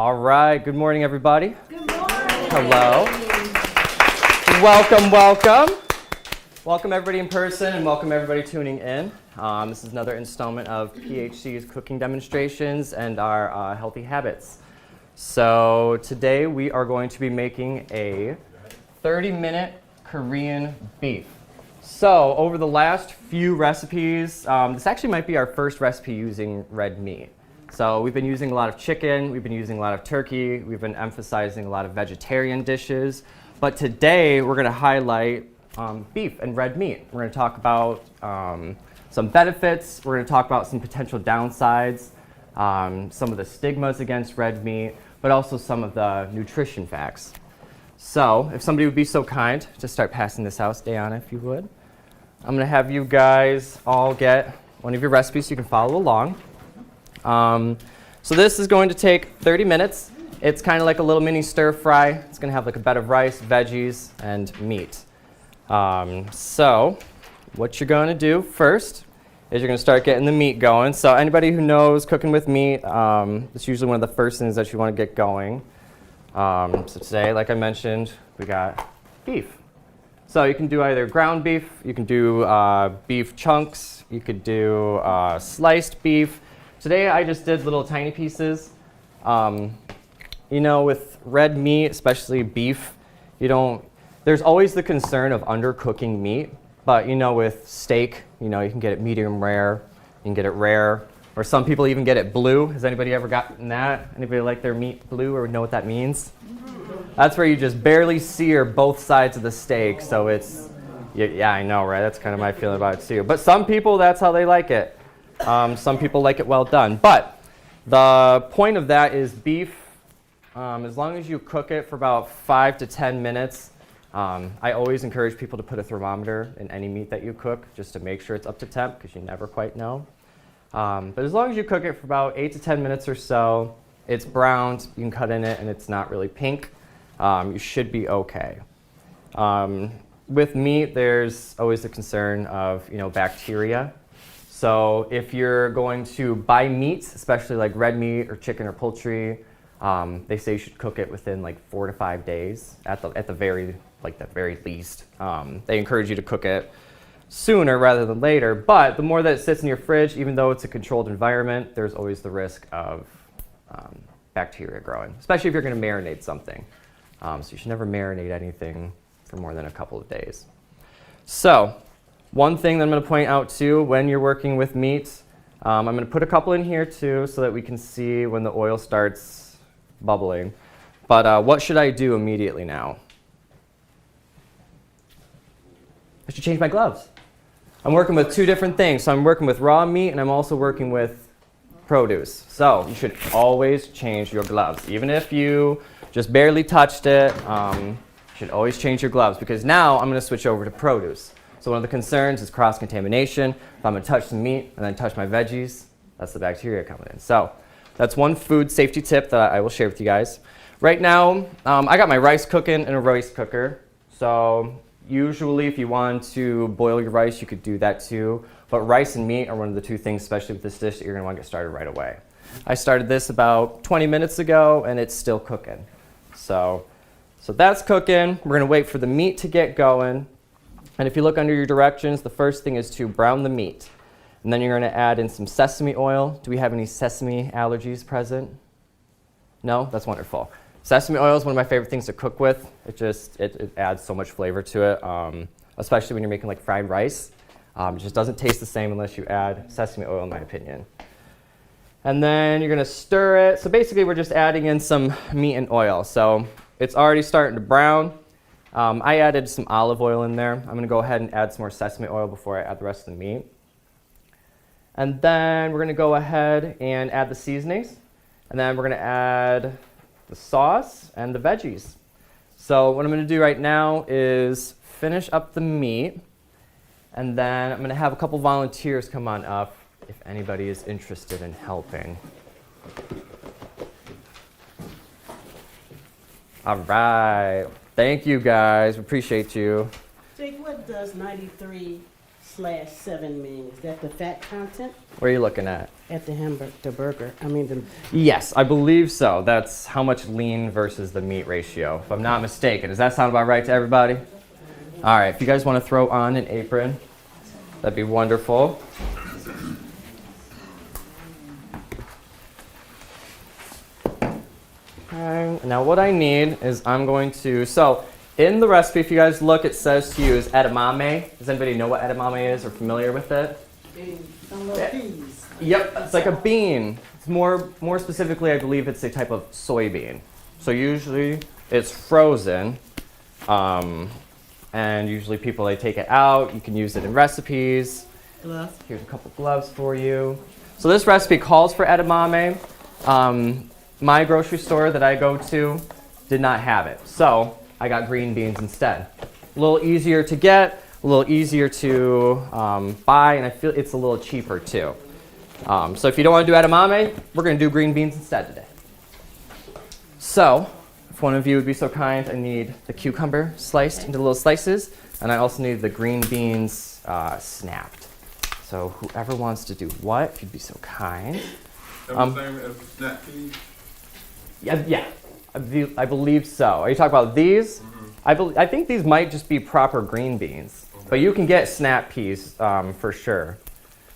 All right, good morning, everybody. Good morning. Hello. Welcome, welcome. Welcome, everybody in person, and welcome, everybody tuning in. This is another installment of PHC's cooking demonstrations and our healthy habits. So today we are going to be making a 30-minute Korean beef. So over the last few recipes, this actually might be our first recipe using red meat. So we've been using a lot of chicken, we've been using a lot of turkey, we've been emphasizing a lot of vegetarian dishes. But today we're going to highlight beef and red meat. We're going to talk about some benefits, we're going to talk about some potential downsides, some of the stigmas against red meat, but also some of the nutrition facts. So if somebody would be so kind to start passing this out, Dayana, if you would. I'm going to have you guys all get one of your recipes so you can follow along. So this is going to take 30 minutes. It's kind of like a little mini stir fry. It's going to have like a bed of rice, veggies, and meat. So what you're going to do first is you're going to start getting the meat going. So anybody who knows cooking with meat, it's usually one of the first things that you want to get going. So today, like I mentioned, we got beef. So you can do either ground beef, you can do beef chunks, you could do sliced beef. Today I just did little tiny pieces. You know, with red meat, especially beef, there's always the concern of undercooking meat. But you know, with steak, you can get it medium rare, you can get it rare, or some people even get it blue. Has anybody ever gotten that? Anybody like their meat blue or know what that means? That's where you just barely sear both sides of the steak. So it's, yeah, I know, right? That's kind of my feeling about it too. But some people, that's how they like it. Some people like it well done. But the point of that is beef, as long as you cook it for about 5 to 10 minutes, I always encourage people to put a thermometer in any meat that you cook just to make sure it's up to temp because you never quite know. But as long as you cook it for about 8 to 10 minutes or so, it's browned, you can cut in it, and it's not really pink, you should be okay. With meat, there's always the concern of bacteria. So if you're going to buy meat, especially like red meat or chicken or poultry, they say you should cook it within like 4 to 5 days at the very least. They encourage you to cook it sooner rather than later, but the more that it sits in your fridge, even though it's a controlled environment, there's always the risk of bacteria growing, especially if you're going to marinate something. So you should never marinate anything for more than a couple of days. So one thing that I'm going to point out too when you're working with meat, I'm going to put a couple in here too so that we can see when the oil starts bubbling. But what should I do immediately now? I should change my gloves. I'm working with two different things. So I'm working with raw meat and I'm also working with produce. So you should always change your gloves. Even if you just barely touched it, you should always change your gloves because now I'm going to switch over to produce. So one of the concerns is cross-contamination. If I'm going to touch the meat and then touch my veggies, that's the bacteria coming in. So that's one food safety tip that I will share with you guys. Right now, I got my rice cooking in a rice cooker. So usually if you want to boil your rice, you could do that too. But rice and meat are one of the two things, especially with this dish, that you're going to want to get started right away. I started this about 20 minutes ago and it's still cooking. So that's cooking. We're going to wait for the meat to get going. And if you look under your directions, the first thing is to brown the meat. And then you're going to add in some sesame oil. Do we have any sesame allergies present? No? That's wonderful. Sesame oil is one of my favorite things to cook with. It adds so much flavor to it, especially when you're making like fried rice. It just doesn't taste the same unless you add sesame oil, in my opinion. And then you're going to stir it. So basically we're just adding in some meat and oil. So it's already starting to brown. I added some olive oil in there. I'm going to go ahead and add some more sesame oil before I add the rest of the meat. And then we're going to go ahead and add the seasonings. And then we're going to add the sauce and the veggies. So what I'm going to do right now is finish up the meat. And then I'm going to have a couple volunteers come on up if anybody is interested in helping. All right. Thank you, guys. We appreciate you. Jake, what does 93 7 million. Is that the fat content? What are you looking at? At the hamburger, the burger. I mean, the Yes, I believe so. That's how much lean versus the meat ratio, if I'm not mistaken. Does that sound about right to everybody? All right, if you guys want to throw on an apron, that'd be wonderful. Okay, now what I need is I'm going to, so in the recipe, if you guys look, it says to use edamame. Does anybody know what edamame is or familiar with it? some little peas. Yep, it's like a bean. It's more specifically, I believe it's a type of soybean. So usually it's frozen, and usually people, they take it out. You can use it in recipes. Gloves. Here's a couple gloves for you. So this recipe calls for edamame. My grocery store that I go to did not have it, so I got green beans instead. A little easier to get, a little easier to buy, and I feel it's a little cheaper too. So if you don't want to do edamame, we're going to do green beans instead today. So if one of you would be so kind, I need the cucumber sliced into little slices, and I also need the green beans snapped. So whoever wants to do what, if you'd be so kind. The same as snap peas? Yeah, I believe so. Are you talking about these? Mm-hmm. I think these might just be proper green beans, okay. But you can get snap peas for sure.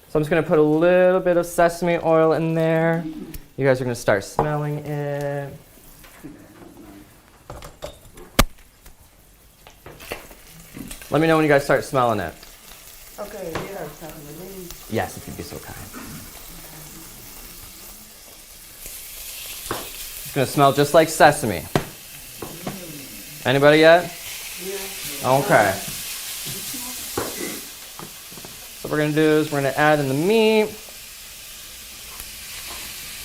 So I'm just going to put a little bit of sesame oil in there. You guys are going to start smelling it. Let me know when you guys start smelling it. Okay, yeah. Yes, if you'd be so kind. It's going to smell just like sesame. Anybody yet? Yeah. Okay. So what we're going to do is we're going to add in the meat.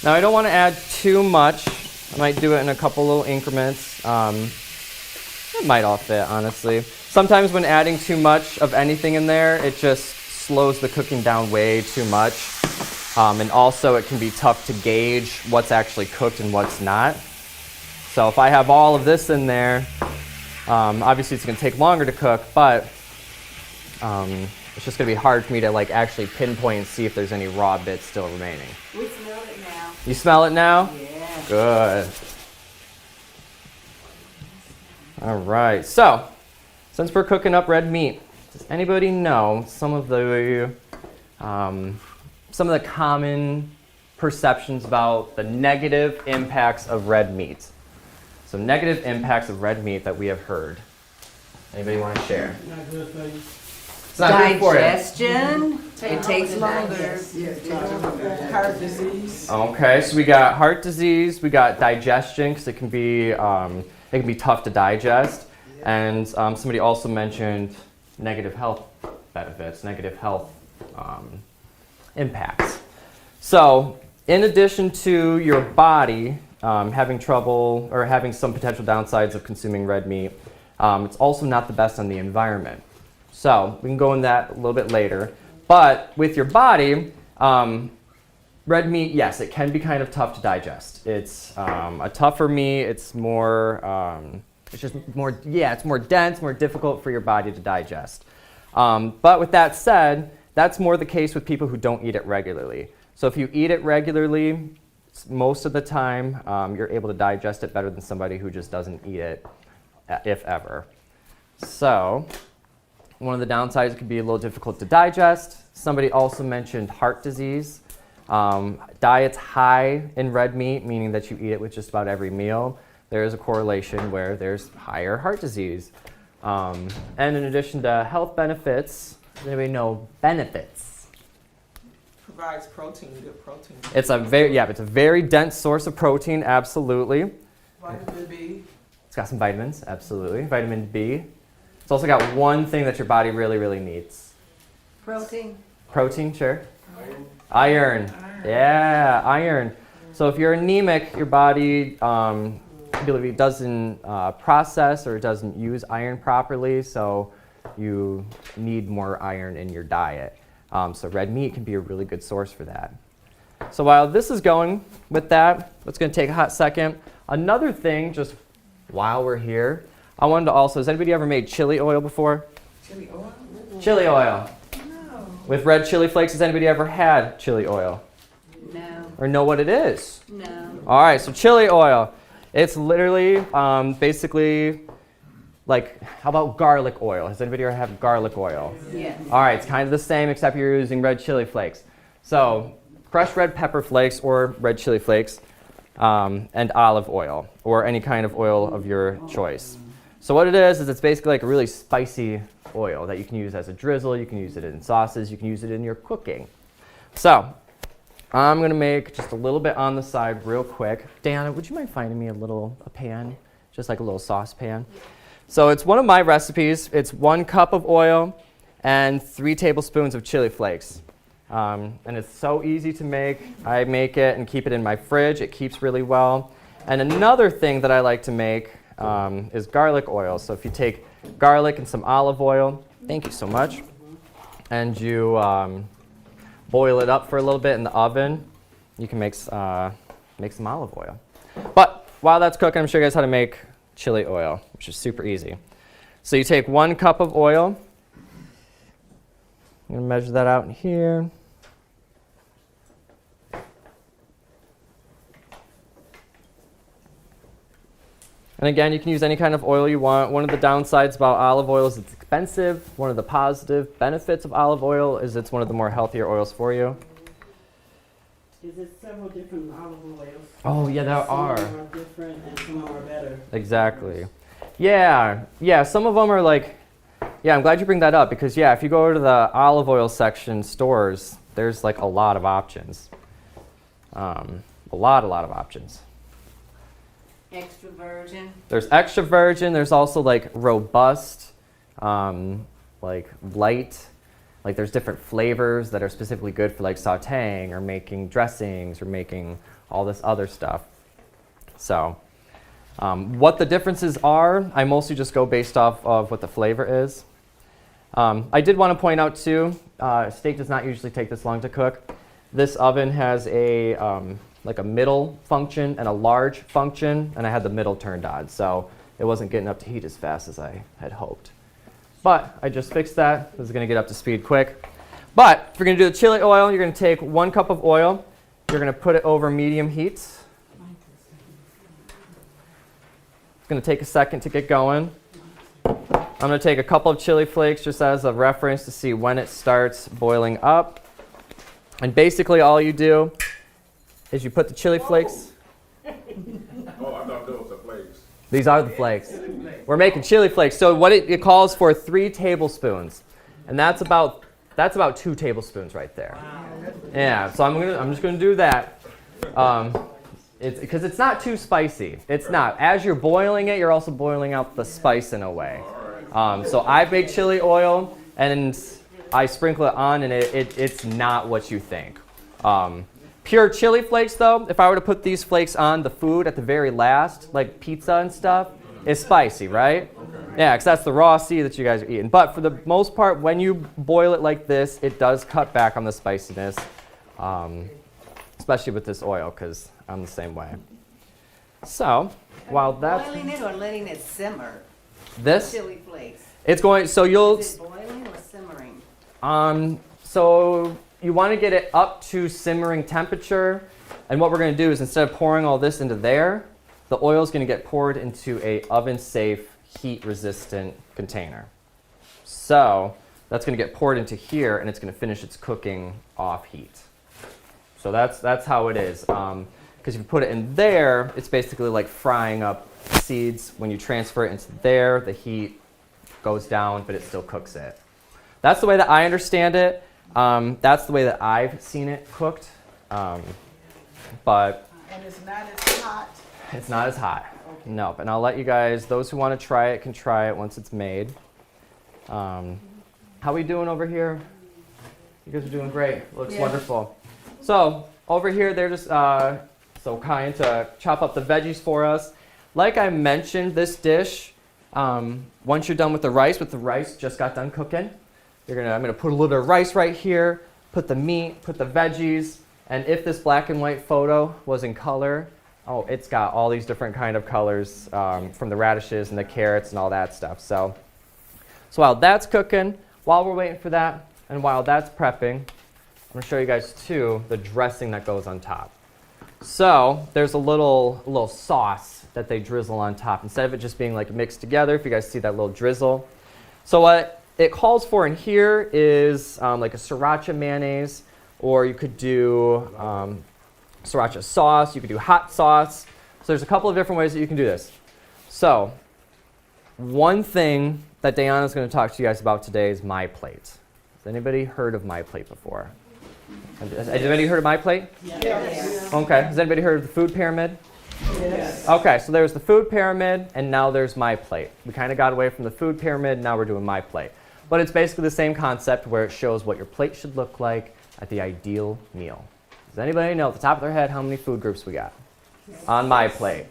Now I don't want to add too much. I might do it in a couple little increments. It might all fit, honestly. Sometimes when adding too much of anything in there, it just slows the cooking down way too much. And also it can be tough to gauge what's actually cooked and what's not. So if I have all of this in there, obviously it's going to take longer to cook, but it's just going to be hard for me to actually pinpoint and see if there's any raw bits still remaining. We smell it now. You smell it now? Yeah. Good. All right, so since we're cooking up red meat, does anybody know some of the common perceptions about the negative impacts of red meat? So negative impacts of red meat that we have heard. Anybody want to share? Not good for you. It's not good for you. Digestion, it takes longer. Heart disease. Okay, so we got heart disease, we got digestion, because it can be tough to digest, and somebody also mentioned negative health benefits, negative health impacts. So in addition to your body having trouble or having some potential downsides of consuming red meat, it's also not the best on the environment. So we can go into that a little bit later. But with your body, red meat, yes, it can be kind of tough to digest. It's a tougher meat. It's more, it's more dense, more difficult for your body to digest. But with that said, that's more the case with people who don't eat it regularly. So if you eat it regularly, most of the time, you're able to digest it better than somebody who just doesn't eat it, if ever. So one of the downsides could be a little difficult to digest. Somebody also mentioned heart disease. Diets high in red meat, meaning that you eat it with just about every meal, there is a correlation where there's higher heart disease. And in addition to health benefits, does anybody know benefits? Provides protein, good protein. It's a very dense source of protein, absolutely. Vitamin B. It's got some vitamins, absolutely. Vitamin B. It's also got one thing that your body really, really needs. Protein. Protein, sure. Iron. Yeah, iron. So if you're anemic, your body doesn't process or doesn't use iron properly, so you need more iron in your diet. So red meat can be a really good source for that. So while this is going with that, it's going to take a hot second. Another thing, just while we're here, I wanted to also, has anybody ever made chili oil before? Chili oil? Chili oil. With red chili flakes, has anybody ever had chili oil? No. Or know what it is? No. All right, so chili oil. It's literally basically like, how about garlic oil? Has anybody ever had garlic oil? Yes. All right, it's kind of the same except you're using red chili flakes. So crushed red pepper flakes or red chili flakes and olive oil or any kind of oil of your choice. So what it is it's basically like a really spicy oil that you can use as a drizzle, you can use it in sauces, you can use it in your cooking. So I'm going to make just a little bit on the side real quick. Dayana, would you mind finding me a pan, just like a little saucepan? So it's one of my recipes. It's 1 cup of oil and 3 tablespoons of chili flakes. And it's so easy to make. I make it and keep it in my fridge. It keeps really well. And another thing that I like to make is garlic oil. So if you take garlic and some olive oil, thank you so much, and you boil it up for a little bit in the oven, you can make some olive oil. But while that's cooking, I'm going to show you guys how to make chili oil, which is super easy. So you take 1 cup of oil. I'm going to measure that out in here. And again, you can use any kind of oil you want. One of the downsides about olive oil is it's expensive. One of the positive benefits of olive oil is it's one of the more healthier oils for you. Is it several different olive oils? Oh, yeah, there are. Some are different and some are better. Exactly. Yeah, some of them are like, yeah, I'm glad you bring that up because, yeah, if you go to the olive oil section stores, there's like a lot of options. A lot of options. Extra virgin. There's extra virgin. There's also like robust, like light. Like there's different flavors that are specifically good for like sautéing or making dressings or making all this other stuff. So what the differences are, I mostly just go based off of what the flavor is. I did want to point out too, steak does not usually take this long to cook. This oven has a like a middle function and a large function, and I had the middle turned on, so it wasn't getting up to heat as fast as I had hoped. But I just fixed that. This is going to get up to speed quick. But if you're going to do the chili oil, you're going to take 1 cup of oil. You're going to put it over medium heat. It's going to take a second to get going. I'm going to take a couple of chili flakes just as a reference to see when it starts boiling up. And basically all you do is you put the chili flakes. Oh, I thought those were flakes. These are the flakes. We're making chili flakes. So what it calls for 3 tablespoons. And that's about 2 tablespoons right there. Yeah, so I'm just gonna do that. Because it's not too spicy. It's not. As you're boiling it, you're also boiling out the spice in a way. So I make chili oil and I sprinkle it on, and it's not what you think. Pure chili flakes, though, if I were to put these flakes on the food at the very last, like pizza and stuff, is spicy, right? Yeah, because that's the raw seed that you guys are eating. But for the most part, when you boil it like this, it does cut back on the spiciness, especially with this oil, because I'm the same way. So, while that's... Boiling it or letting it simmer? This, Chili flakes. it's going, so you'll... Is it boiling or simmering? So you want to get it up to simmering temperature, and what we're going to do is instead of pouring all this into there, the oil is going to get poured into a oven-safe, heat-resistant container. So that's going to get poured into here, and it's going to finish its cooking off heat. So that's how it is. Because if you put it in there, it's basically like frying up seeds. When you transfer it into there, the heat goes down, but it still cooks it. That's the way that I understand it. That's the way that I've seen it cooked. But And it's not as hot. it's not as hot. Nope. And I'll let you guys, those who want to try it can try it once it's made. How we doing over here? You guys are doing great. Looks wonderful. So over here, they're just so kind to chop up the veggies for us. Like I mentioned, this dish, once you're done with the rice just got done cooking. I'm gonna put a little bit of rice right here, put the meat, put the veggies, and if this black and white photo was in color, oh, it's got all these different kind of colors from the radishes and the carrots and all that stuff. So while that's cooking, while we're waiting for that, And while that's prepping, I'm going to show you guys too the dressing that goes on top. So there's a little sauce that they drizzle on top instead of it just being like mixed together. If you guys see that little drizzle. So what it calls for in here is like a sriracha mayonnaise, or you could do sriracha sauce. You could do hot sauce. So there's a couple of different ways that you can do this. So one thing that Dayana is going to talk to you guys about today is My Plate. Has anybody heard of My Plate before? Has anybody heard of My Plate? Yes. Okay. Has anybody heard of the food pyramid? Yes. Okay, so there's the food pyramid, and now there's My Plate. We kind of got away from the food pyramid, now we're doing My Plate. But it's basically the same concept where it shows what your plate should look like at the ideal meal. Does anybody know at the top of their head how many food groups we got on My Plate?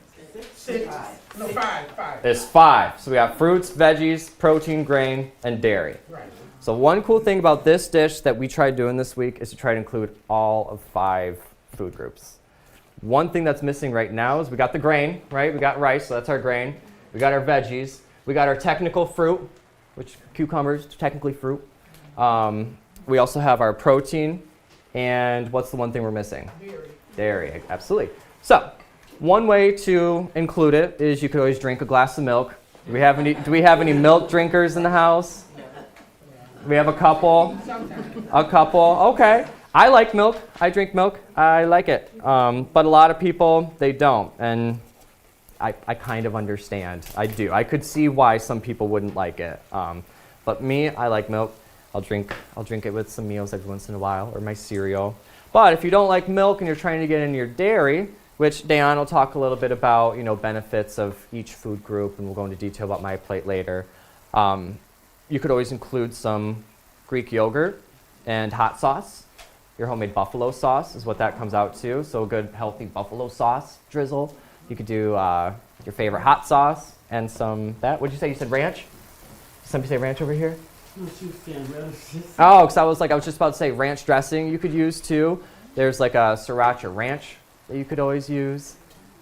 6. No, 5. It's 5. So we got fruits, veggies, protein, grain, and dairy. Right. So one cool thing about this dish that we tried doing this week is to try to include all of 5 food groups. One thing that's missing right now is we got the grain, right? We got rice, so that's our grain. We got our veggies. We got our technical fruit, which cucumbers, technically fruit. We also have our protein, and what's the one thing we're missing? Dairy, absolutely. So one way to include it is you could always drink a glass of milk. Do we have any milk drinkers in the house? We have a couple. Okay. I like milk. I drink milk. I like it. But a lot of people, they don't. And I kind of understand. I do. I could see why some people wouldn't like it. But me, I like milk. I'll drink it with some meals every once in a while, or my cereal. But if you don't like milk and you're trying to get in your dairy, which Dayana will talk a little bit about, benefits of each food group, and we'll go into detail about My Plate later. You could always include some Greek yogurt and hot sauce. Your homemade buffalo sauce is what that comes out to. So a good, healthy buffalo sauce drizzle. You could do your favorite hot sauce and some that. What'd you say? You said ranch? Somebody say ranch over here? No, she was saying relishes. Oh, because I was just about to say ranch dressing you could use too. There's like a sriracha ranch that you could always use.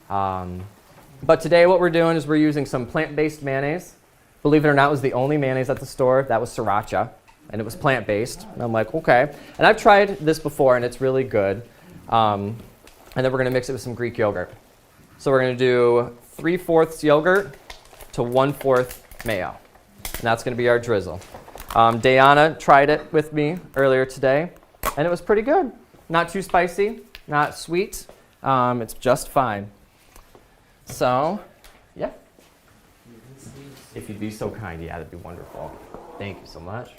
But today what we're doing is we're using some plant-based mayonnaise. Believe it or not, it was the only mayonnaise at the store that was sriracha, and it was plant-based. And I'm like, okay. And I've tried this before, and it's really good. And then we're going to mix it with some Greek yogurt. So we're going to do 3/4 yogurt to 1/4 mayo. And that's going to be our drizzle. Dayana tried it with me earlier today, and it was pretty good. Not too spicy, not sweet. It's just fine. So, yeah. If you'd be so kind, yeah, that'd be wonderful. Thank you so much.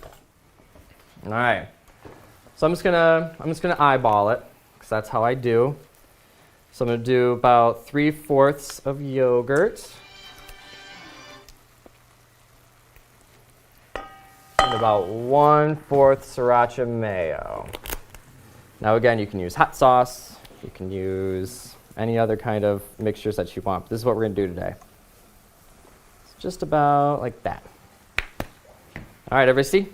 All right. So I'm just gonna eyeball it, because that's how I do. So I'm gonna do about 3/4 of yogurt. And about 1/4 sriracha mayo. Now again, you can use hot sauce. You can use any other kind of mixtures that you want. This is what we're gonna do today. It's just about like that. All right, everybody see?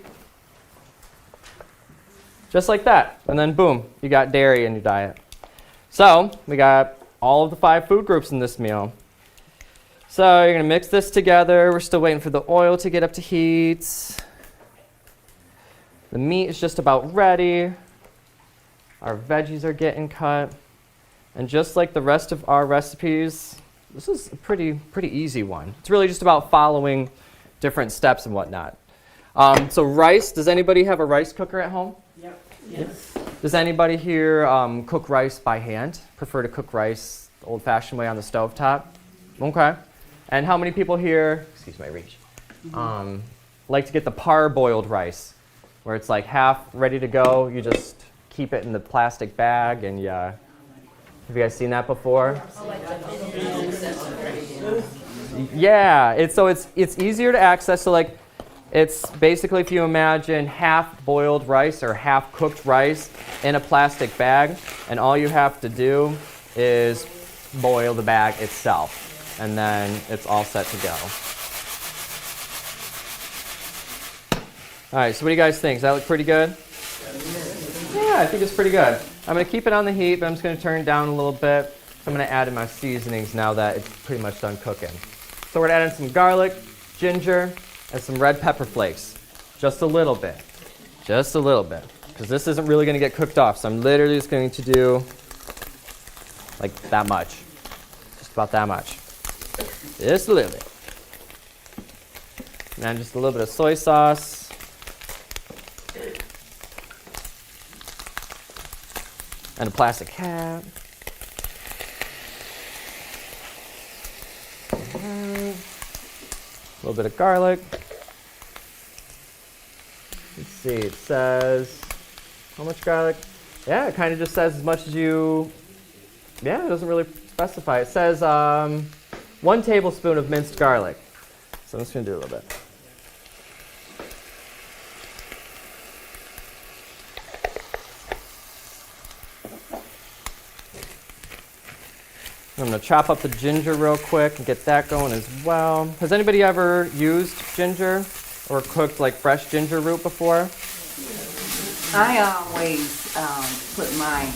Just like that. And then boom, you got dairy in your diet. So we got all of the 5 food groups in this meal. So you're gonna mix this together. We're still waiting for the oil to get up to heat. The meat is just about ready. Our veggies are getting cut. And just like the rest of our recipes, this is a pretty easy one. It's really just about following different steps and whatnot. So rice, does anybody have a rice cooker at home? Yep. Yes. Does anybody here cook rice by hand? Prefer to cook rice the old-fashioned way on the stovetop? Okay. And how many people here, excuse my reach, like to get the parboiled rice, where it's like half ready to go, you just keep it in the plastic bag and have you guys seen that before? Yeah, it's easier to access. So like, it's basically if you imagine half boiled rice or half cooked rice in a plastic bag, and all you have to do is boil the bag itself, and then it's all set to go. All right, so what do you guys think? Does that look pretty good? Yeah, I think it's pretty good. I'm going to keep it on the heat, but I'm just going to turn it down a little bit. I'm going to add in my seasonings now that it's pretty much done cooking. So we're going to add in some garlic, ginger, and some red pepper flakes. Just a little bit. Just a little bit, because this isn't really going to get cooked off. So I'm literally just going to do like that much. Just about that much. Just a little bit. And then just a little bit of soy sauce. And a plastic cap. A little bit of garlic. Let's see, it says, how much garlic? Yeah, it kind of just says as much as you, yeah, it doesn't really specify. It says 1 tablespoon of minced garlic. So I'm just going to do a little bit. I'm going to chop up the ginger real quick and get that going as well. Has anybody ever used ginger or cooked like fresh ginger root before? I always put mine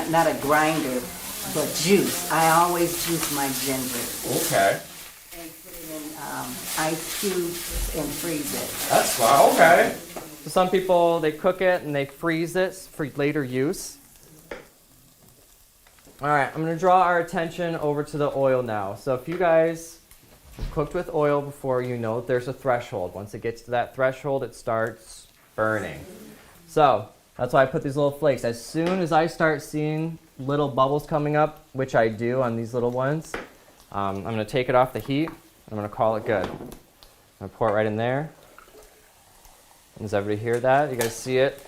in not a grinder, but juice. I always juice my ginger Okay. and put it in ice cubes and freeze it. That's fine. Okay. So some people, they cook it and they freeze it for later use. All right, I'm going to draw our attention over to the oil now. So if you guys have cooked with oil before, you know there's a threshold. Once it gets to that threshold, it starts burning. So that's why I put these little flakes. As soon as I start seeing little bubbles coming up, which I do on these little ones, I'm going to take it off the heat. I'm going to call it good. I'm going to pour it right in there. Does everybody hear that? You guys see it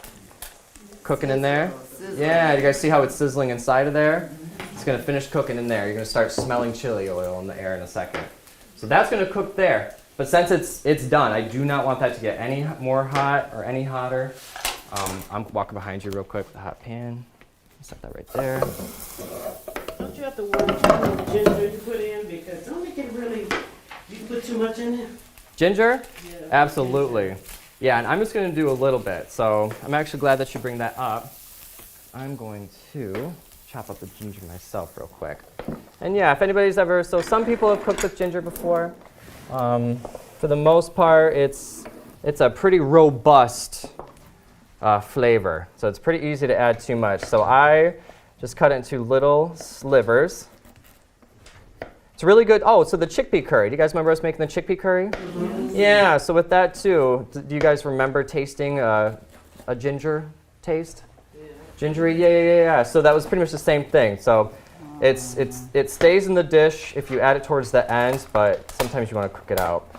cooking in there? Yeah, you guys see how it's sizzling inside of there? It's going to finish cooking in there. You're going to start smelling chili oil in the air in a second. So that's going to cook there. But since it's done, I do not want that to get any more hot or any hotter. I'm walking behind you real quick with a hot pan. Set that right there. Don't you have to worry about the ginger you put in? Because don't it get really, you put too much in it? Ginger? Yeah. Absolutely. Ginger. Yeah, and I'm just going to do a little bit. So I'm actually glad that you bring that up. I'm going to chop up the ginger myself real quick. And yeah, if anybody's ever, so some people have cooked with ginger before. For the most part, it's a pretty robust flavor. So it's pretty easy to add too much. So I just cut it into little slivers. It's really good. Oh, so the chickpea curry. Do you guys remember us making the chickpea curry? Mm-hmm. Yeah, so with that too, do you guys remember tasting a ginger taste? Gingery, yeah. So that was pretty much the same thing. So it stays in the dish if you add it towards the end, but sometimes you want to cook it out.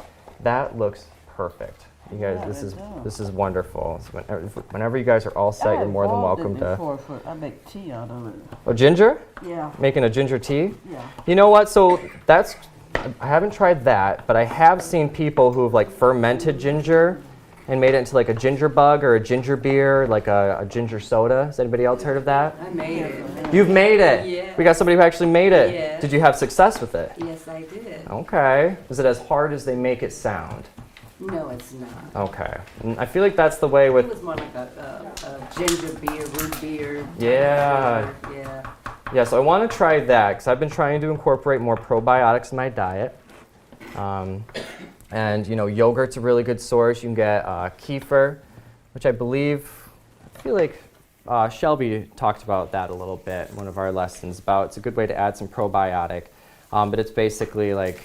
That looks perfect. You guys, this is wonderful. So whenever you guys are all set, you're more than welcome to. I make tea out of it. Oh, ginger? Yeah. Making a ginger tea? Yeah. You know what? So I haven't tried that, but I have seen people who have like fermented ginger and made it into like a ginger bug or a ginger beer, like a ginger soda. Has anybody else heard of that? I made it. You've made it? Yeah. We got somebody who actually made it. Yeah. Did you have success with it? Yes, I did. Okay. Is it as hard as they make it sound? No, it's not. Okay. And I feel like that's the way It with, was more like a ginger beer, root beer. Yeah. Yeah. yeah, so I want to try that because I've been trying to incorporate more probiotics in my diet. And, you know, yogurt's a really good source. You can get kefir, which I feel like Shelby talked about that a little bit in one of our lessons about it's a good way to add some probiotic. But it's basically like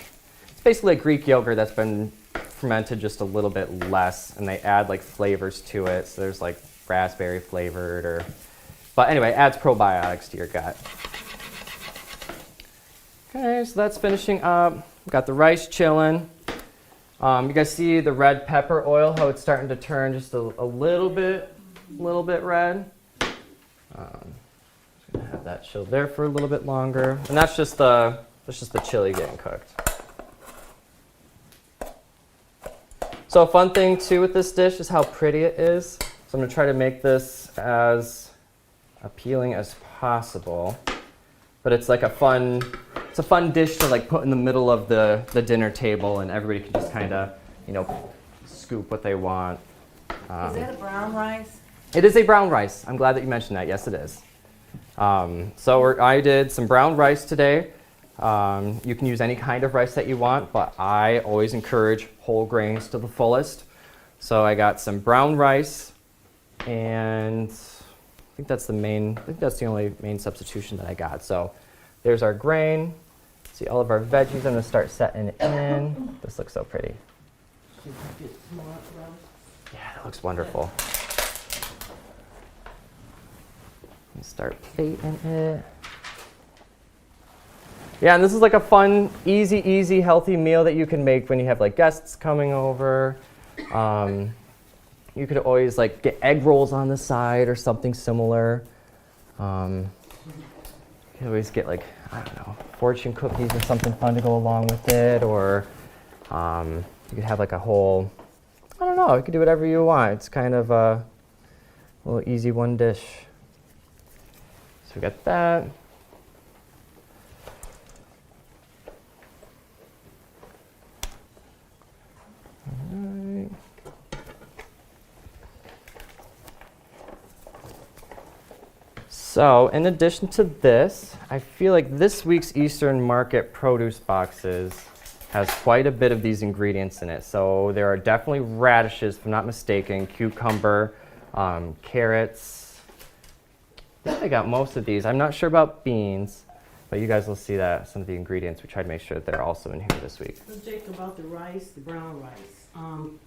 Greek yogurt that's been fermented just a little bit less, and they add like flavors to it. So there's like raspberry flavored but anyway, it adds probiotics to your gut. Okay, so that's finishing up. We've got the rice chilling. You guys see the red pepper oil, how it's starting to turn just a little bit red. Just gonna have that chill there for a little bit longer, and that's just the chili getting cooked. So a fun thing too with this dish is how pretty it is. So I'm gonna try to make this as appealing as possible, but it's like a fun dish to like put in the middle of the dinner table, and everybody can just kind of, you know, scoop what they want. Is that a brown rice? It is a brown rice. I'm glad that you mentioned that. Yes, it is. I did some brown rice today. You can use any kind of rice that you want, but I always encourage whole grains to the fullest. So I got some brown rice, and I think that's the only main substitution that I got. So there's our grain. See all of our veggies. I'm gonna start setting it in. This looks so pretty. Yeah, that looks wonderful. And start plating it. Yeah, and this is like a fun, easy, healthy meal that you can make when you have like guests coming over. You could always like get egg rolls on the side or something similar. You could always get like, I don't know, fortune cookies or something fun to go along with it, or you could have like a whole, I don't know, you could do whatever you want. It's kind of a little easy one dish. So we got that. Alright. So in addition to this, I feel like this week's Eastern Market produce boxes has quite a bit of these ingredients in it. So there are definitely radishes, if I'm not mistaken, cucumber, carrots. I think I got most of these. I'm not sure about beans, but you guys will see that some of the ingredients, we tried to make sure that they're also in here this week. So Jake, about the rice, the brown rice.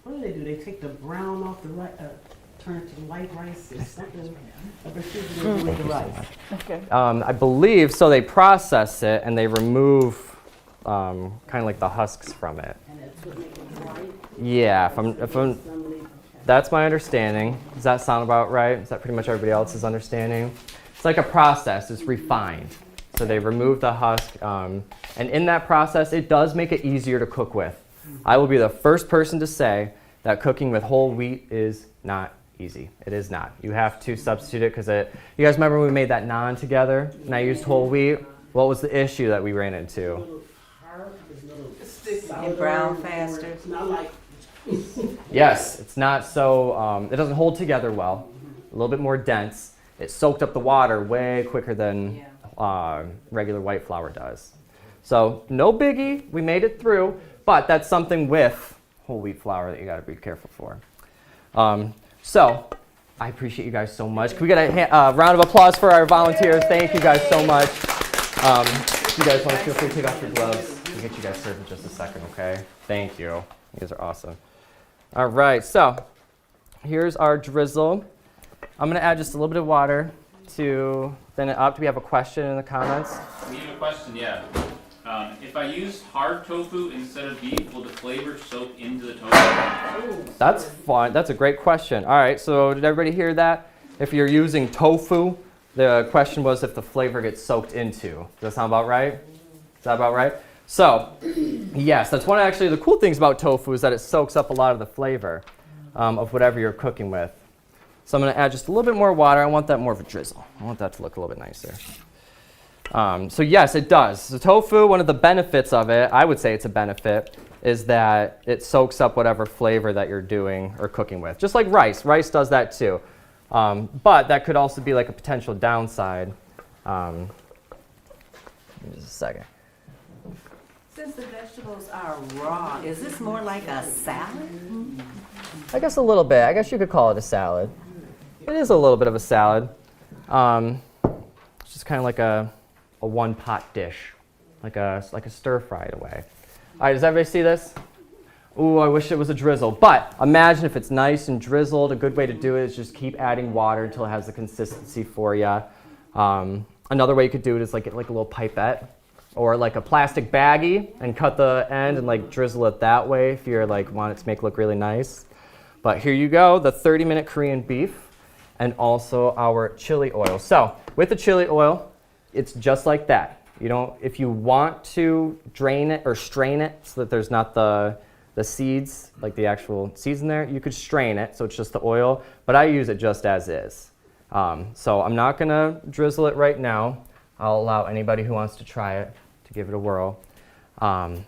What do? They take the brown off the rice, turn it to white rice or something? With the rice. Okay. I believe, so they process it and they remove kind of like the husks from it. And that's what makes it white? Yeah, that's my understanding. Does that sound about right? Is that pretty much everybody else's understanding? It's like a process, it's refined. So they remove the husk, and in that process, it does make it easier to cook with. I will be the first person to say that cooking with whole wheat is not easy. It is not. You have to substitute it because you guys remember when we made that naan together and I used whole wheat? What was the issue that we ran into? And brown faster. It's not like Yes, it's not so, it doesn't hold together well, a little bit more dense. It soaked up the water way quicker than regular white flour does. So no biggie, we made it through, but that's something with whole wheat flour that you gotta be careful for. So I appreciate you guys so much. Can we get a round of applause for our volunteers? Thank you guys so much. If you guys want to feel free to take off your gloves. We'll get you guys served in just a second, okay? Thank you. You guys are awesome. All right, so here's our drizzle. I'm gonna add just a little bit of water to thin it up. Do we have a question in the comments? We have a question, yeah. If I use hard tofu instead of beef, will the flavor soak into the tofu? That's fun. That's a great question. All right, so did everybody hear that? If you're using tofu, the question was if the flavor gets soaked into. Does that sound about right? Is that about right? So, yes, that's one of actually the cool things about tofu is that it soaks up a lot of the flavor of whatever you're cooking with. So I'm going to add just a little bit more water. I want that more of a drizzle. I want that to look a little bit nicer. So yes, it does. So tofu, one of the benefits of it, I would say it's a benefit, is that it soaks up whatever flavor that you're doing or cooking with. Just like rice. Rice does that too. But that could also be like a potential downside. Just a second. Since the vegetables are raw, is this more like a salad? I guess a little bit. I guess you could call it a salad. It is a little bit of a salad. It's just kind of like a one-pot dish, like a stir-fry in a way. All right, does everybody see this? Ooh, I wish it was a drizzle. But imagine if it's nice and drizzled. A good way to do it is just keep adding water until it has the consistency for you. Another way you could do it is like get like a little pipette or like a plastic baggie and cut the end and like drizzle it that way if you're like want it to make it look really nice. But here you go, the 30-minute Korean beef and also our chili oil. So with the chili oil, it's just like that. You don't, if you want to drain it or strain it so that there's not the seeds, like the actual seeds in there, you could strain it so it's just the oil, but I use it just as is. So I'm not gonna drizzle it right now. I'll allow anybody who wants to try it to give it a whirl. And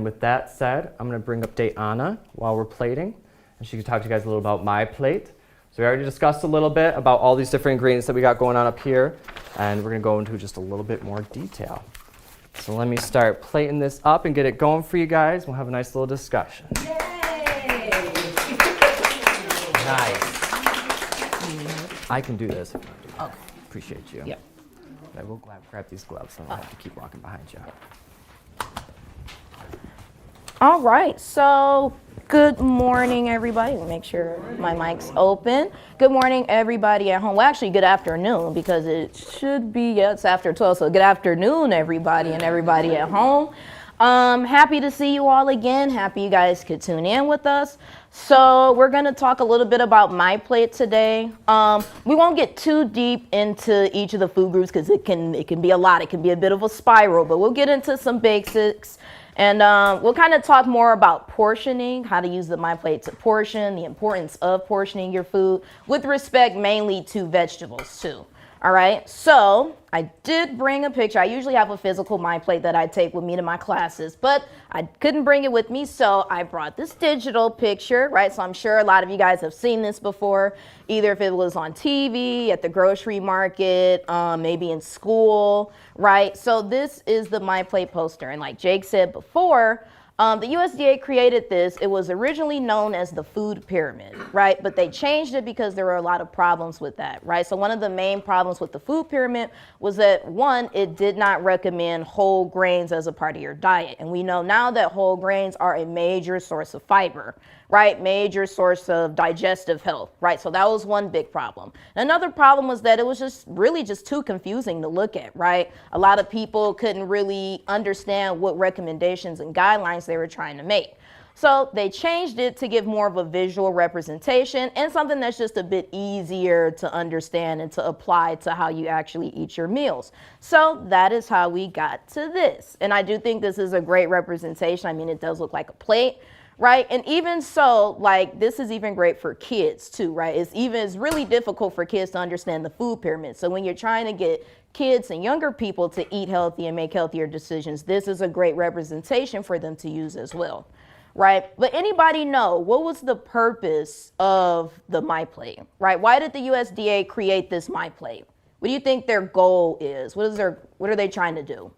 with that said, I'm gonna bring up Dayana while we're plating, and she can talk to you guys a little about my plate. So we already discussed a little bit about all these different ingredients that we got going on up here, and we're gonna go into just a little bit more detail. So let me start plating this up and get it going for you guys. We'll have a nice little discussion. Yay! Nice. I can do this. Okay. Appreciate you. Yep. I will grab these gloves, so I don't have to keep walking behind you. All right, so good morning, everybody. Let me make sure my mic's open. Good morning, everybody at home. Well, actually, good afternoon, because it should be, yeah, it's after 12, so good afternoon, everybody, and everybody at home. Happy to see you all again. Happy you guys could tune in with us. So we're going to talk a little bit about My Plate today. We won't get too deep into each of the food groups because it can be a lot. It can be a bit of a spiral, but we'll get into some basics. And we'll kind of talk more about portioning, how to use the My Plate to portion, the importance of portioning your food with respect mainly to vegetables too. All right, so I did bring a picture. I usually have a physical My Plate that I take with me to my classes, but I couldn't bring it with me, so I brought this digital picture, right? So I'm sure a lot of you guys have seen this before, either if it was on TV, at the grocery market, maybe in school, right? So this is the My Plate poster, and like Jake said before, the USDA created this. It was originally known as the food pyramid, right? But they changed it because there were a lot of problems with that, right? So one of the main problems with the food pyramid was that, one, it did not recommend whole grains as a part of your diet. And we know now that whole grains are a major source of fiber, right? Major source of digestive health, right? So that was one big problem. Another problem was that it was just really just too confusing to look at, right? A lot of people couldn't really understand what recommendations and guidelines they were trying to make. So they changed it to give more of a visual representation and something that's just a bit easier to understand and to apply to how you actually eat your meals. So that is how we got to this. And I do think this is a great representation. I mean, it does look like a plate, right? And even so, like, this is even great for kids too, right? It's really difficult for kids to understand the food pyramid. So when you're trying to get kids and younger people to eat healthy and make healthier decisions, this is a great representation for them to use as well, right? But anybody know what was the purpose of the My Plate, right? Why did the USDA create this My Plate? What do you think their goal is? What are they trying to do?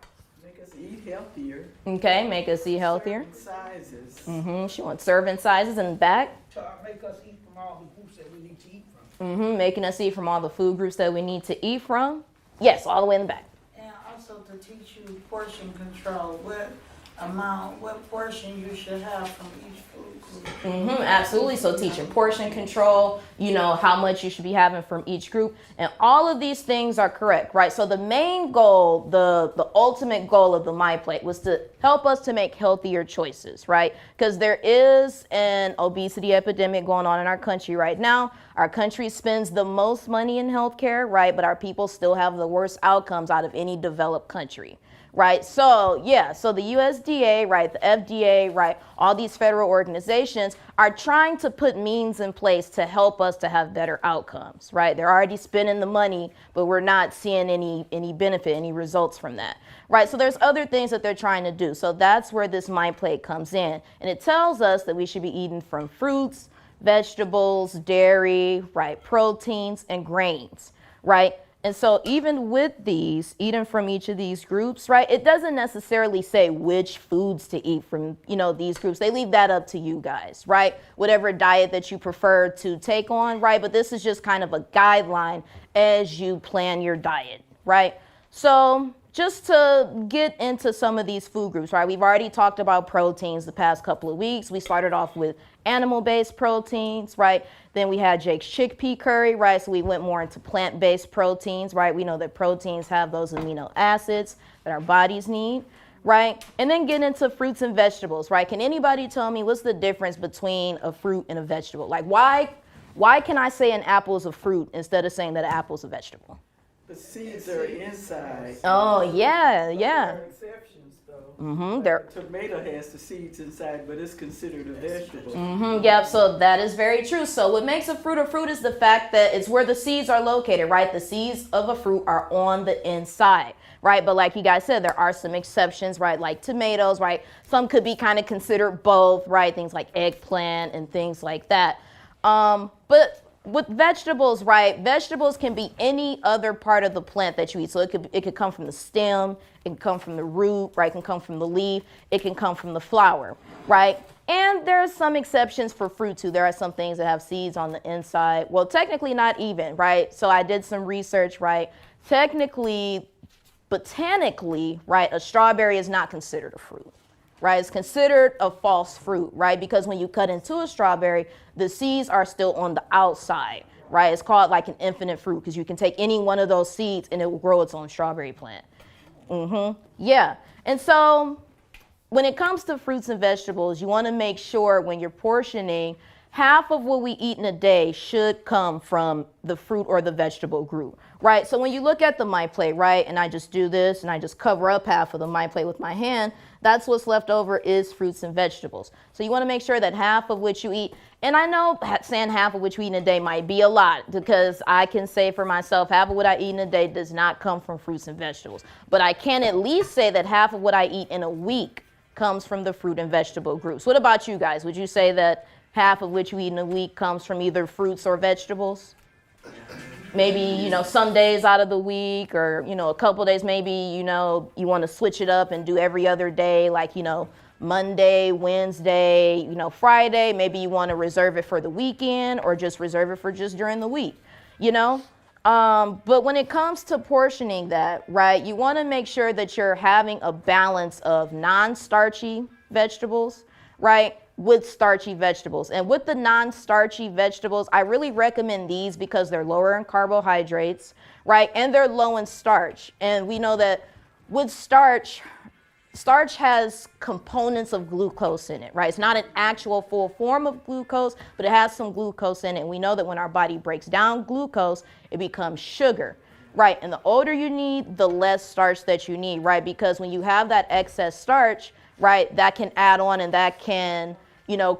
Make us eat healthier. Okay, make us eat healthier. Sizes. She wants serving sizes in the back. To make us eat from all the foods that we need to eat from. Making us eat from all the food groups that we need to eat from. Yes, all the way in the back. And also to teach you portion control, what portion you should have from each food group. Absolutely. So teaching portion control, how much you should be having from each group. And all of these things are correct, right? So the main goal, the ultimate goal of the My Plate was to help us to make healthier choices, right? Because there is an obesity epidemic going on in our country right now. Our country spends the most money in healthcare, right? But our people still have the worst outcomes out of any developed country. Right, so so the USDA, right, the FDA, right, all these federal organizations are trying to put means in place to help us to have better outcomes, right? They're already spending the money, but we're not seeing any benefit, any results from that, right? So there's other things that they're trying to do. So that's where this My Plate comes in, and it tells us that we should be eating from fruits, vegetables, dairy, right, proteins, and grains, right? And so even with these, eating from each of these groups, right, it doesn't necessarily say which foods to eat from, these groups. They leave that up to you guys, right? Whatever diet that you prefer to take on, right? But this is just kind of a guideline as you plan your diet, right? So just to get into some of these food groups, right? We've already talked about proteins the past couple of weeks. We started off with animal-based proteins, right? Then we had Jake's chickpea curry, right? So we went more into plant-based proteins, right? We know that proteins have those amino acids that our bodies need, right? And then get into fruits and vegetables, right? Can anybody tell me what's the difference between a fruit and a vegetable? Like why can I say an apple is a fruit instead of saying that an apple is a vegetable? The seeds are inside. Oh, yeah. There are exceptions, though. There. Tomato has the seeds inside, but it's considered a vegetable. Yep, so that is very true. So what makes a fruit is the fact that it's where the seeds are located, right? The seeds of a fruit are on the inside, right? But like you guys said, there are some exceptions, right? Like tomatoes, right? Some could be kind of considered both, right? Things like eggplant and things like that. But with vegetables, right? Vegetables can be any other part of the plant that you eat. So it could come from the stem, it can come from the root, right? It can come from the leaf, it can come from the flower, right? And there are some exceptions for fruit too. There are some things that have seeds on the inside. Well, technically not even, right? So I did some research, right? Technically, botanically, right, a strawberry is not considered a fruit. Right, it's considered a false fruit, right? Because when you cut into a strawberry, the seeds are still on the outside, right? It's called like an infinite fruit because you can take any one of those seeds and it will grow its own strawberry plant. Yeah, and so when it comes to fruits and vegetables, you want to make sure when you're portioning, half of what we eat in a day should come from the fruit or the vegetable group, right? So when you look at my plate, right, and I just do this and I just cover up half of my plate with my hand, that's what's left over is fruits and vegetables. So you want to make sure that half of what you eat, and I know saying half of what you eat in a day might be a lot because I can say for myself, half of what I eat in a day does not come from fruits and vegetables. But I can at least say that half of what I eat in a week comes from the fruit and vegetable groups. What about you guys? Would you say that half of what you eat in a week comes from either fruits or vegetables? Maybe, some days out of the week or, a couple days, maybe, you want to switch it up and do every other day, like, Monday, Wednesday, Friday. Maybe you want to reserve it for the weekend or just reserve it for just during the week, But when it comes to portioning that, right, you want to make sure that you're having a balance of non-starchy vegetables, right, with starchy vegetables. And with the non-starchy vegetables, I really recommend these because they're lower in carbohydrates, right? And they're low in starch. And we know that with starch has components of glucose in it, right? It's not an actual full form of glucose, but it has some glucose in it. And we know that when our body breaks down glucose, it becomes sugar, right? And the older you need, the less starch that you need, right? Because when you have that excess starch, right, that can add on and that can,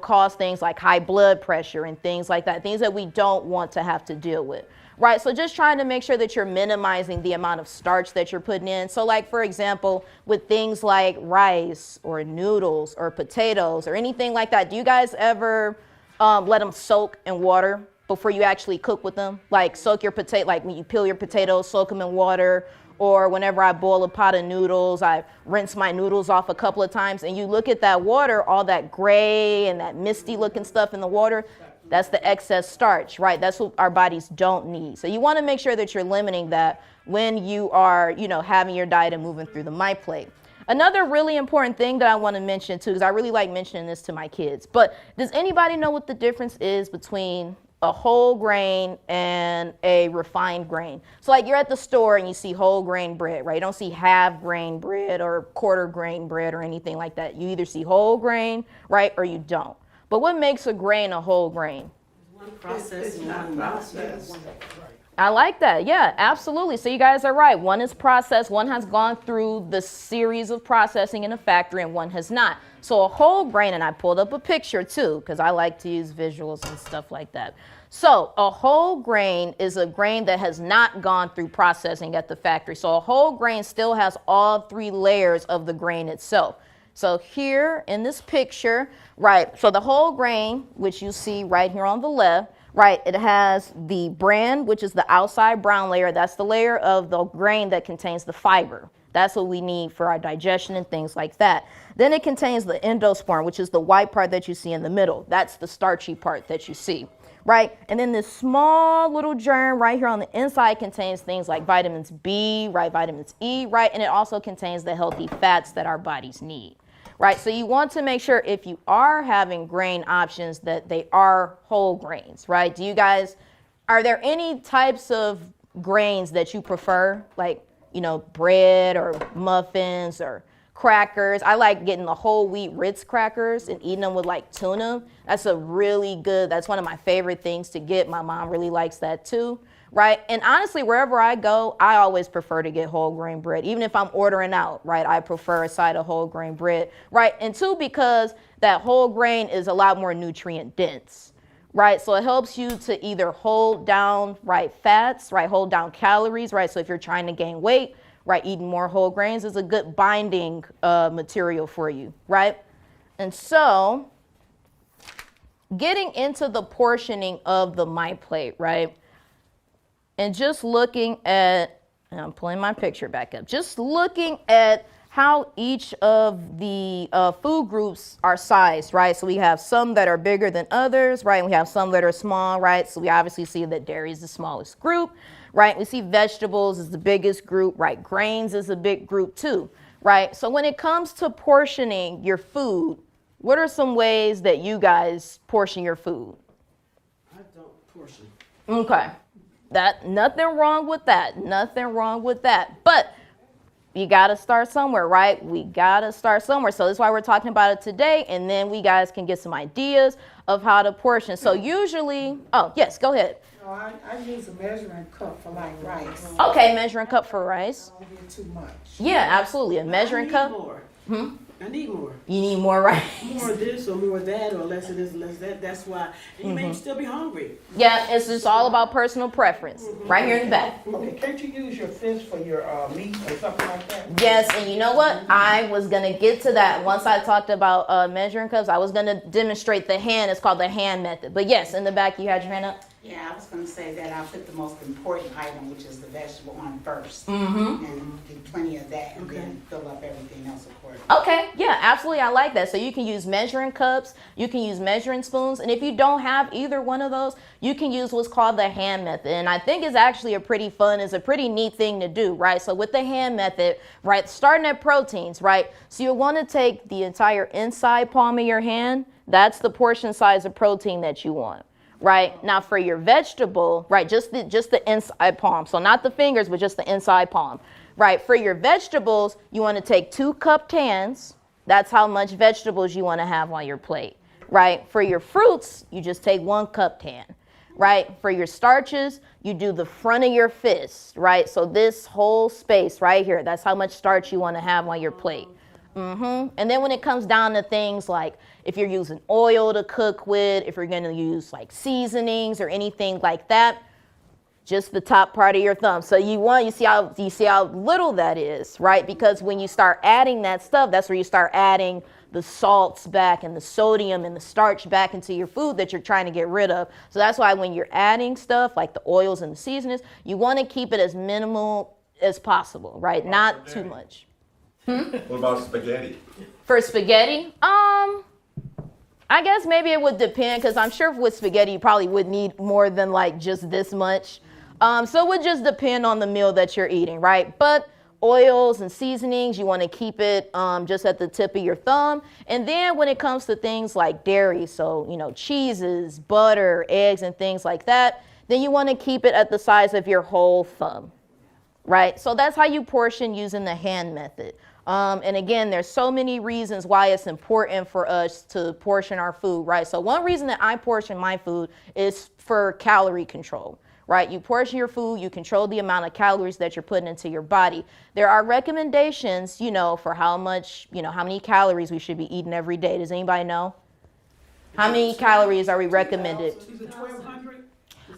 cause things like high blood pressure and things like that, things that we don't want to have to deal with, right? So just trying to make sure that you're minimizing the amount of starch that you're putting in. So like, for example, with things like rice or noodles or potatoes or anything like that, do you guys ever let them soak in water before you actually cook with them? Like soak your potato, like when you peel your potatoes, soak them in water. Or whenever I boil a pot of noodles, I rinse my noodles off a couple of times. And you look at that water, all that gray and that misty looking stuff in the water, that's the excess starch, right? That's what our bodies don't need. So you want to make sure that you're limiting that when you are, having your diet and moving through the My Plate. Another really important thing that I want to mention too, because I really like mentioning this to my kids, but does anybody know what the difference is between a whole grain and a refined grain? So like you're at the store and you see whole grain bread, right? You don't see half grain bread or quarter grain bread or anything like that. You either see whole grain, right, or you don't. But what makes a grain a whole grain? One process and one process. I like that. Yeah, absolutely. So you guys are right. One is processed, one has gone through the series of processing in a factory, and one has not. So a whole grain, and I pulled up a picture too, because I like to use visuals and stuff like that. So a whole grain is a grain that has not gone through processing at the factory. So a whole grain still has all three layers of the grain itself. So here in this picture, right, so the whole grain, which you see right here on the left, right, it has the bran, which is the outside brown layer. That's the layer of the grain that contains the fiber. That's what we need for our digestion and things like that. Then it contains the endosperm, which is the white part that you see in the middle. That's the starchy part that you see, right? And then this small little germ right here on the inside contains things like vitamins B, right, vitamins E, right? And it also contains the healthy fats that our bodies need. Right, so you want to make sure if you are having grain options that they are whole grains, right? Are there any types of grains that you prefer? Like, bread or muffins or crackers. I like getting the whole wheat Ritz crackers and eating them with like tuna. That's one of my favorite things to get. My mom really likes that too. Right? And honestly, wherever I go, I always prefer to get whole grain bread. Even if I'm ordering out, right, I prefer a side of whole grain bread, right? And two, because that whole grain is a lot more nutrient dense, right? So it helps you to either hold down, right, fats, right, hold down calories, right? So if you're trying to gain weight, right, eating more whole grains is a good binding material for you, right? And so getting into the portioning of the My Plate, right? And just looking at, and I'm pulling my picture back up, just looking at how each of the food groups are sized, right? So we have some that are bigger than others, right? And we have some that are small, right? So we obviously see that dairy is the smallest group, right? We see vegetables is the biggest group, right? Grains is a big group too, right? So when it comes to portioning your food, what are some ways that you guys portion your food? I don't portion. Okay. Nothing wrong with that. Nothing wrong with that. But you got to start somewhere, right? We got to start somewhere. So that's why we're talking about it today. And then we guys can get some ideas of how to portion. So usually, oh, yes, go ahead. No, I use a measuring cup for like rice. Okay, measuring cup for rice. I don't get too much. Yeah, absolutely. A measuring cup. More. I need more. You need more rice. More of this or more of that or less of this, less of that. That's why. And you may still be hungry. Yeah, it's just all about personal preference. Right here in the back. Okay, can't you use your fist for your meat or something like that? Yes, and you know what? I was going to get to that. Once I talked about measuring cups, I was going to demonstrate the hand. It's called the hand method. But yes, in the back, you had your hand up. Yeah, I was going to say that I'll put the most important item, which is the vegetable, on first. Mm-hmm. And get plenty of that, and then fill up everything else accordingly. Okay, yeah, absolutely. I like that. So you can use measuring cups, you can use measuring spoons, and if you don't have either one of those, you can use what's called the hand method. And I think it's actually it's a pretty neat thing to do, right? So with the hand method, right, starting at proteins, right? So you'll want to take the entire inside palm of your hand. That's the portion size of protein that you want. Right now for your vegetable, right, just the inside palm. So not the fingers, but just the inside palm. Right, for your vegetables, you want to take 2 cupped hands. That's how much vegetables you want to have on your plate. Right, for your fruits, you just take 1 cupped hand. Right, for your starches, you do the front of your fist. Right, so this whole space right here, that's how much starch you want to have on your plate. And then when it comes down to things like if you're using oil to cook with, if you're going to use like seasonings or anything like that, just the top part of your thumb. So you see how little that is, right? Because when you start adding that stuff, that's where you start adding the salts back and the sodium and the starch back into your food that you're trying to get rid of. So that's why when you're adding stuff like the oils and the seasonings, you want to keep it as minimal as possible, right? Not too much. What about spaghetti? For spaghetti, I guess maybe it would depend, because I'm sure with spaghetti you probably would need more than like just this much. So it would just depend on the meal that you're eating, right? But oils and seasonings, you want to keep it just at the tip of your thumb. And then when it comes to things like dairy, so cheeses, butter, eggs, and things like that, then you want to keep it at the size of your whole thumb, right? So that's how you portion using the hand method. And again, there's so many reasons why it's important for us to portion our food, right? So one reason that I portion my food is for calorie control, right? You portion your food, you control the amount of calories that you're putting into your body. There are recommendations, for how many calories we should be eating every day. Does anybody know? How many calories are we recommended? Is it 1,200?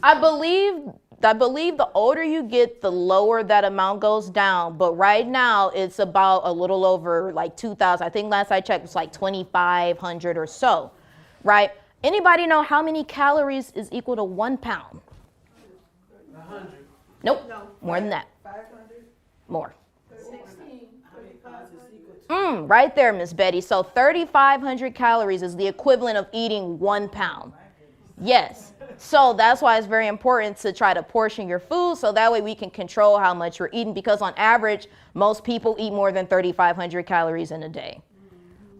I believe the older you get, the lower that amount goes down. But right now, it's about a little over like 2,000. I think last I checked, it's like 2,500 or so, right? Anybody know how many calories is equal to 1 pound? 100. Nope, more than that. 500? More. 16. Right there, Miss Betty. So 3,500 calories is the equivalent of eating 1 pound. Yes. So that's why it's very important to try to portion your food, so that way we can control how much you're eating, because on average, most people eat more than 3,500 calories in a day.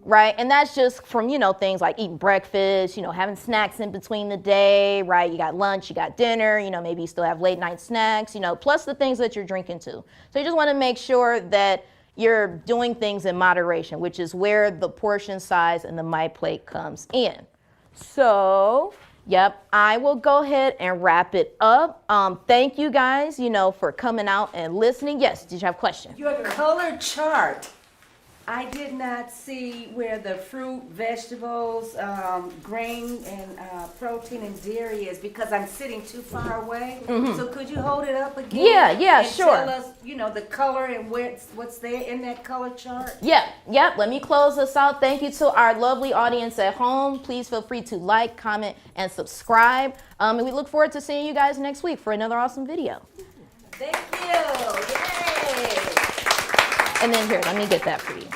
Right? And that's just from, things like eating breakfast, having snacks in between the day, right? You got lunch, you got dinner, maybe you still have late night snacks, plus the things that you're drinking too. So you just want to make sure that you're doing things in moderation, which is where the portion size and the My Plate comes in. So, yep, I will go ahead and wrap it up. Thank you guys, for coming out and listening. Yes, did you have a question? Your color chart I did not see where the fruit, vegetables, grain, and protein and dairy is because I'm sitting too far away. So could you hold it up again? Yeah, and sure. Tell us, the color and what's there in that color chart. Yep. Let me close this out. Thank you to our lovely audience at home. Please feel free to like, comment, and subscribe. And we look forward to seeing you guys next week for another awesome video. Thank you. Yay. And then here, let me get that for you.